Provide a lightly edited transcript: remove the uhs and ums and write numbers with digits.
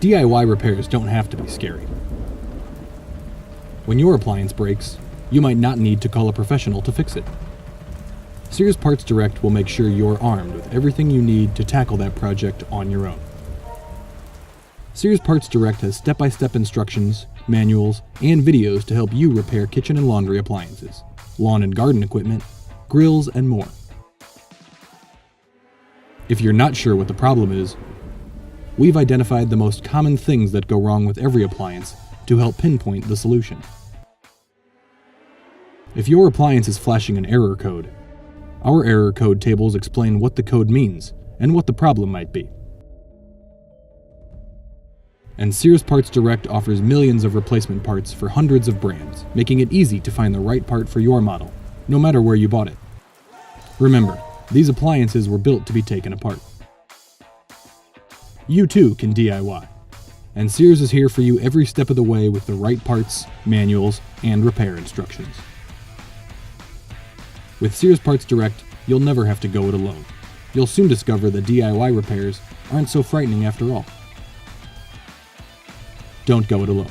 DIY repairs don't have to be scary. When your appliance breaks, you might not need to call a professional to fix it. Sears PartsDirect will make sure you're armed with everything you need to tackle that project on your own. Sears PartsDirect has step-by-step instructions, manuals, and videos to help you repair kitchen and laundry appliances, lawn and garden equipment, grills, and more. If you're not sure what the problem is, we've identified the most common things that go wrong with every appliance to help pinpoint the solution. If your appliance is flashing an error code, our error code tables explain what the code means and what the problem might be. And Sears PartsDirect offers millions of replacement parts for hundreds of brands, making it easy to find the right part for your model, no matter where you bought it. Remember, these appliances were built to be taken apart. You too can DIY, and Sears is here for you every step of the way with the right parts, manuals, and repair instructions. With Sears PartsDirect, you'll never have to go it alone. You'll soon discover that DIY repairs aren't so frightening after all. Don't go it alone.